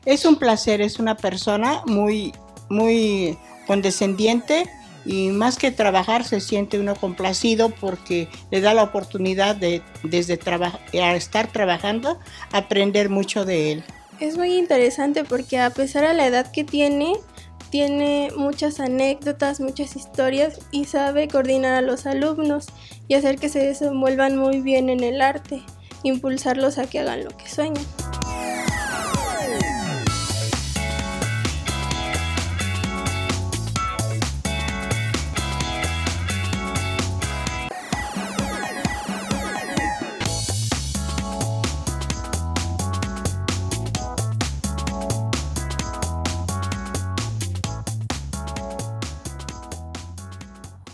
Es un placer, es una persona muy condescendiente y más que trabajar se siente uno complacido porque le da la oportunidad de desde estar trabajando aprender mucho de él. Es muy interesante porque a pesar de la edad que tiene muchas anécdotas, muchas historias y sabe coordinar a los alumnos y hacer que se desenvuelvan muy bien en el arte, impulsarlos a que hagan lo que sueñan.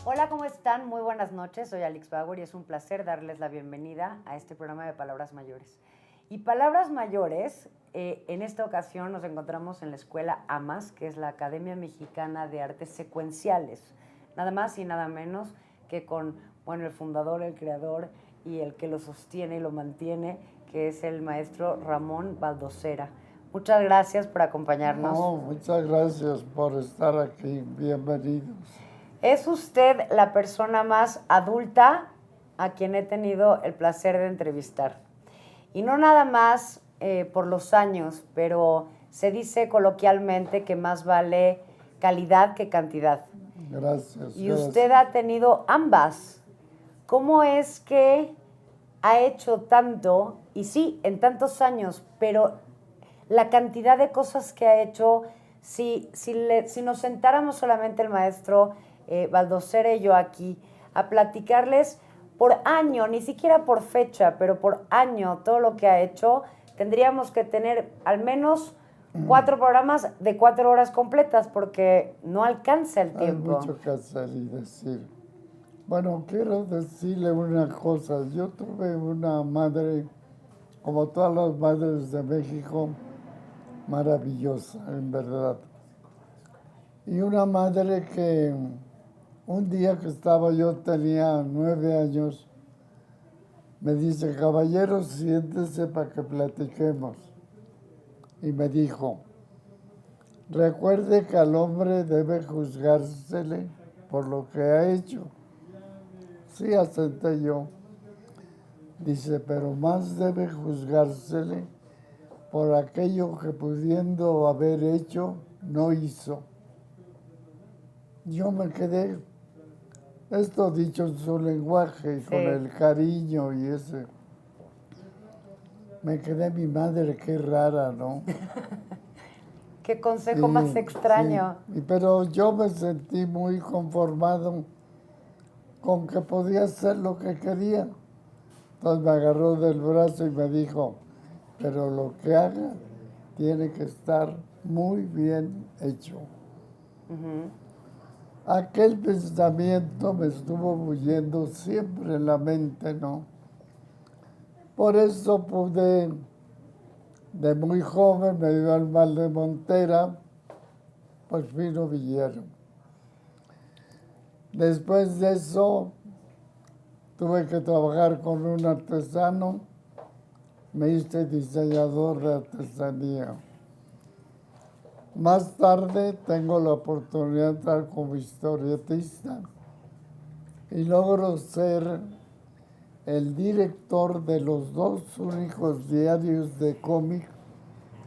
Hola, ¿cómo están? Muy buenas noches, soy Alix Bauer y es un placer darles la bienvenida a este programa de Palabras Mayores. Y Palabras Mayores, en esta ocasión nos encontramos en la Escuela AMAS, que es la Academia Mexicana de Artes Secuenciales, nada más y nada menos que con, el fundador, el creador y el que lo sostiene y lo mantiene, que es el maestro Ramón Baldosera. Muchas gracias por acompañarnos. No, muchas gracias por estar aquí, bienvenidos. Es usted la persona más adulta a quien he tenido el placer de entrevistar. Y no nada más por los años, pero se dice coloquialmente que más vale calidad que cantidad. Gracias. Y usted ha tenido ambas. ¿Cómo es que ha hecho tanto? Y sí, en tantos años, pero la cantidad de cosas que ha hecho, si nos sentáramos solamente el maestro Baldosera y yo aquí a platicarles por año, ni siquiera por fecha, pero por año, todo lo que ha hecho, tendríamos que tener al menos 4 programas de 4 horas completas porque no alcanza el tiempo. Hay mucho que hacer y decir. Bueno, quiero decirle una cosa. Yo tuve una madre, como todas las madres de México, maravillosa, en verdad. Y una madre que un día que yo tenía 9 años, me dice, caballero, siéntese para que platiquemos. Y me dijo, recuerde que al hombre debe juzgársele por lo que ha hecho. Sí, asenté yo. Dice, pero más debe juzgársele por aquello que pudiendo haber hecho, no hizo. Yo me quedé, esto dicho en su lenguaje, sí, con el cariño y ese. Me quedé, mi madre, qué rara, ¿no? Qué consejo más extraño. Sí, pero yo me sentí muy conformado con que podía hacer lo que quería. Entonces me agarró del brazo y me dijo, pero lo que haga tiene que estar muy bien hecho. Aquel pensamiento me estuvo bulliendo siempre en la mente, ¿no? Por eso pude, de muy joven, me dio el mal de montera, pues fui novillero. Después de eso, tuve que trabajar con un artesano, me hice diseñador de artesanía. Más tarde tengo la oportunidad de entrar como historietista y logro ser el director de los 2 únicos diarios de cómic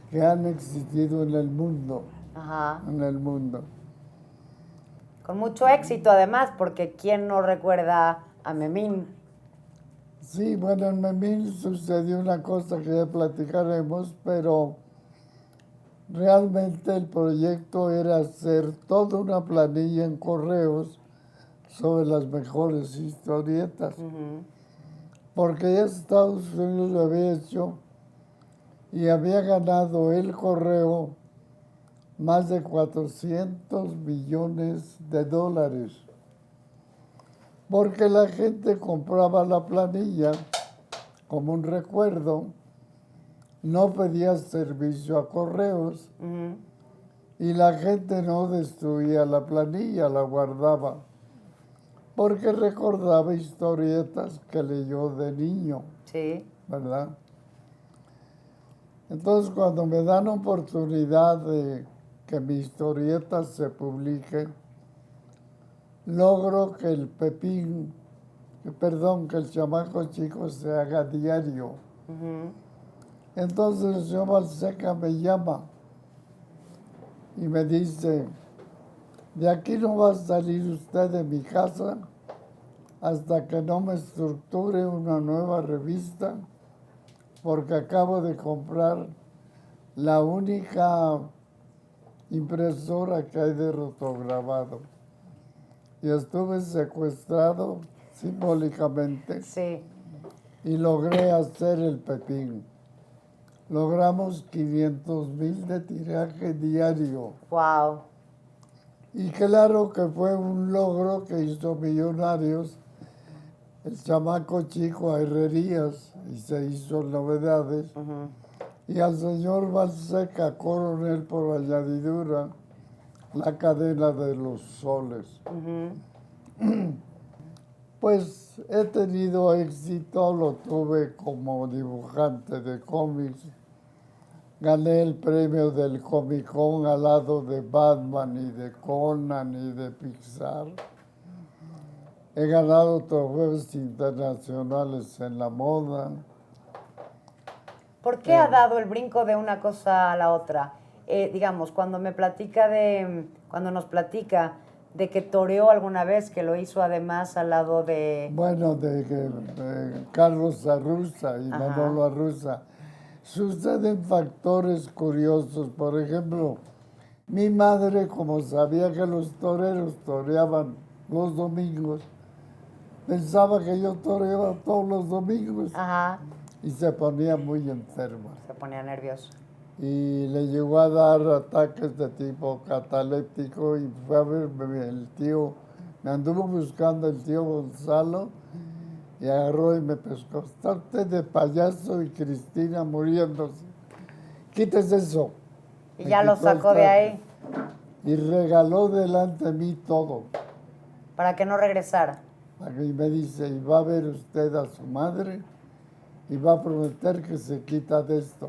que han existido en el mundo. Ajá. En el mundo. Con mucho éxito, además, porque ¿quién no recuerda a Memín? Sí, bueno, en Memín sucedió una cosa que ya platicaremos, pero realmente el proyecto era hacer toda una planilla en correos sobre las mejores historietas. Porque ya Estados Unidos lo había hecho y había ganado el correo más de 400 millones de dólares. Porque la gente compraba la planilla como un recuerdo, no pedía servicio a correos y la gente no destruía la planilla, la guardaba, porque recordaba historietas que leyó de niño. Sí. ¿Verdad? Entonces, cuando me dan oportunidad de que mi historieta se publique, logro que el Pepín, que el chamaco chico se haga diario. Entonces el señor Balseca me llama y me dice, de aquí no va a salir usted de mi casa hasta que no me estructure una nueva revista, porque acabo de comprar la única impresora que hay de rotograbado. Y estuve secuestrado simbólicamente Sí. y logré hacer el Pepín. Logramos 500,000 de tiraje diario. Wow. Y claro que fue un logro que hizo millonarios el chamaco chico a Herrerías y se hizo Novedades. Y al señor Balseca, coronel por añadidura, la cadena de los soles. Pues he tenido éxito, lo tuve como dibujante de cómics. Gané el premio del Comic Con al lado de Batman y de Conan y de Pixar. He ganado trofeos internacionales en la moda. ¿Por qué ha dado el brinco de una cosa a la otra? Digamos, cuando nos platica de que toreó alguna vez, que lo hizo además al lado de... Bueno, de Carlos Arruza y Ajá. Manolo Arruza. Suceden factores curiosos. Por ejemplo, mi madre, como sabía que los toreros toreaban los domingos, pensaba que yo toreaba todos los domingos. Ajá. Y se ponía muy enferma. Se ponía nervioso. Y le llegó a dar ataques de tipo cataléptico y fue a verme el tío, me anduvo buscando el tío Gonzalo y agarró y me pescó. Está usted de payaso y Cristina muriéndose. Quítese eso. Y Me ya lo quitó el sacó de traje ahí y regaló delante de mí todo. para que no regresara. Y me dice, y va a ver usted a su madre y va a prometer que se quita de esto.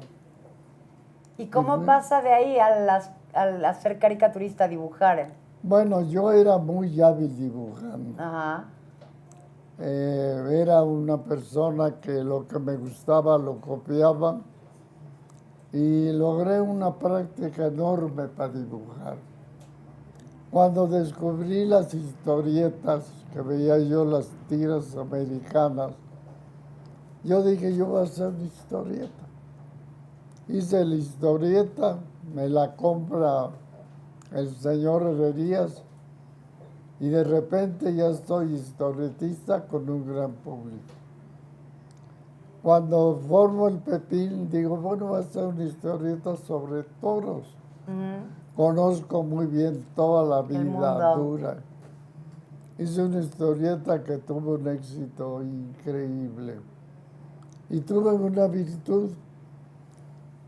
¿Y cómo pasa de ahí al hacer caricaturista, a dibujar? Bueno, yo era muy hábil dibujando. Ajá. Era una persona que lo que me gustaba lo copiaba y logré una práctica enorme para dibujar. Cuando descubrí las historietas, que veía yo las tiras americanas, yo dije, yo voy a hacer una historieta. Hice la historieta, me la compra el señor Herrerías y de repente ya soy historietista con un gran público. Cuando formo el Pepín, digo, bueno, voy a hacer una historieta sobre toros. Conozco muy bien toda la vida dura. Hice una historieta que tuvo un éxito increíble. Y tuve una virtud.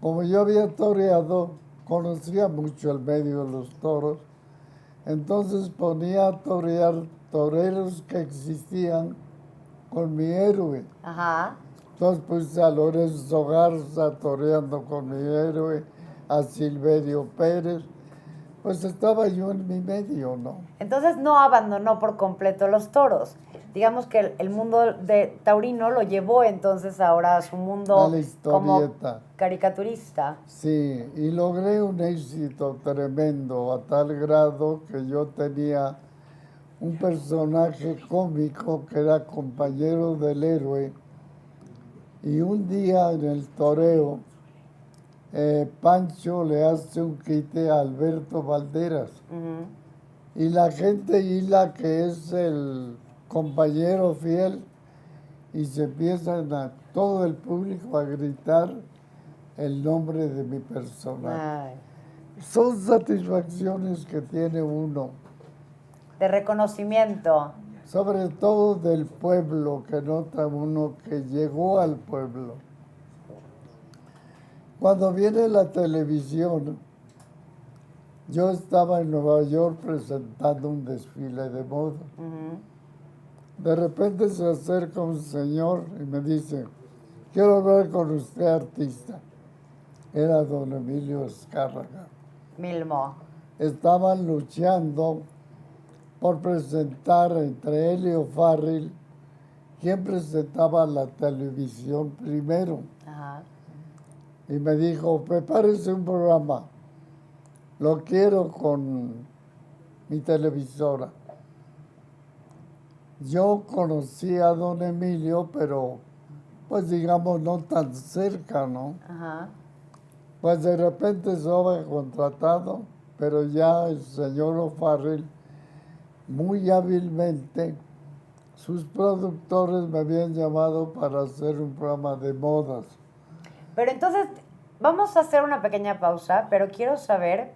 Como yo había toreado, conocía mucho el medio de los toros, entonces ponía a torear toreros que existían con mi héroe. Ajá. Entonces puse a Lorenzo Garza toreando con mi héroe, a Silverio Pérez. Pues estaba yo en mi medio, ¿no? Entonces no abandonó por completo los toros. Digamos que el mundo de taurino lo llevó entonces ahora a su mundo A la historieta. como caricaturista. Sí, y logré un éxito tremendo a tal grado que yo tenía un personaje cómico que era compañero del héroe y un día en el toreo Pancho le hace un quite a Alberto Valderas y la gente hila que es el compañero fiel y se empiezan todo el público a gritar el nombre de mi personaje. Ay. Son satisfacciones que tiene uno, De reconocimiento. sobre todo del pueblo, que nota uno que llegó al pueblo. Cuando viene la televisión, yo estaba en Nueva York presentando un desfile de moda. De repente se acerca un señor y me dice, quiero hablar con usted, artista. era don Emilio Azcárraga. Milmo. Estaban luchando por presentar entre él y O'Farrill quién presentaba la televisión primero. Ajá. Y me dijo, prepárese un programa, lo quiero con mi televisora. Yo conocí a don Emilio, pero pues digamos no tan cerca, ¿no? Ajá. Pues de repente estaba contratado, pero ya el señor O'Farrill, muy hábilmente, sus productores me habían llamado para hacer un programa de modas. Pero entonces, vamos a hacer una pequeña pausa, pero quiero saber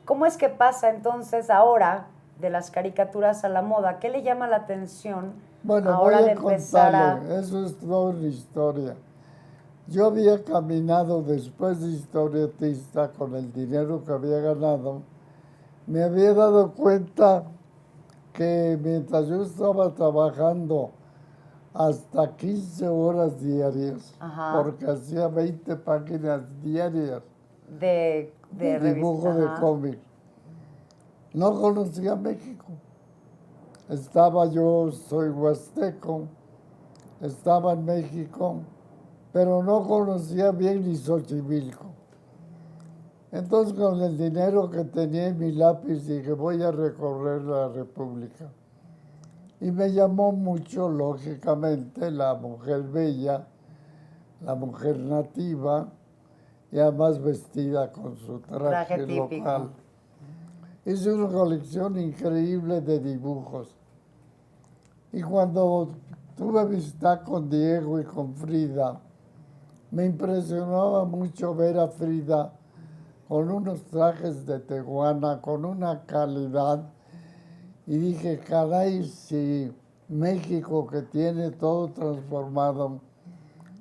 cómo es que pasa entonces ahora de las caricaturas a la moda. ¿Qué le llama la atención Bueno, ahora voy de a empezar contarle, eso es toda una historia. Yo había caminado después de historietista con el dinero que había ganado. Me había dado cuenta que mientras yo estaba trabajando hasta 15 horas diarias, Ajá. porque hacía 20 páginas diarias de de dibujo revista? de Ajá. cómic, no conocía México. Soy huasteco, estaba en México, pero no conocía bien ni Xochimilco. Entonces, con el dinero que tenía en mi lápiz, dije, voy a recorrer la República. Y me llamó mucho, lógicamente, la mujer bella, la mujer nativa, y además vestida con su Traje traje típico. local. Hice una colección increíble de dibujos. Y cuando tuve amistad con Diego y con Frida, me impresionaba mucho ver a Frida con unos trajes de tehuana, con una calidad. Y dije, caray, si México, que tiene todo transformado,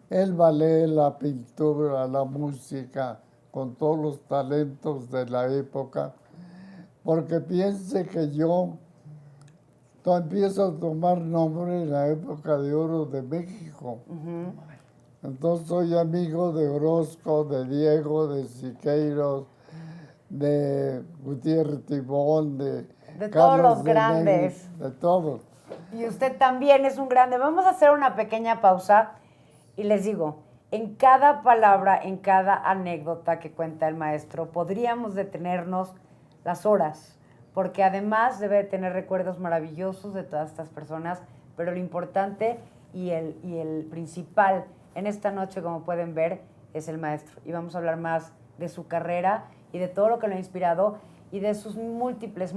el ballet, la pintura, la música, con todos los talentos de la época, porque piense que yo empiezo a tomar nombre en la época de oro de México. Ujú. Entonces soy amigo de Orozco, de Diego, de Siqueiros, de Gutiérrez Tibón, de De todos Carlos los de Negri, grandes. de todos. Y usted también es un grande. Vamos a hacer una pequeña pausa y les digo, en cada palabra, en cada anécdota que cuenta el maestro, podríamos detenernos las horas, porque además debe de tener recuerdos maravillosos de todas estas personas, pero lo importante y el principal en esta noche, como pueden ver, es el maestro. Y vamos a hablar más de su carrera y de todo lo que lo ha inspirado y de sus múltiples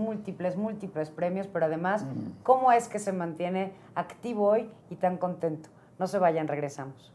premios, pero además, cómo es que se mantiene activo hoy y tan contento. No se vayan, regresamos.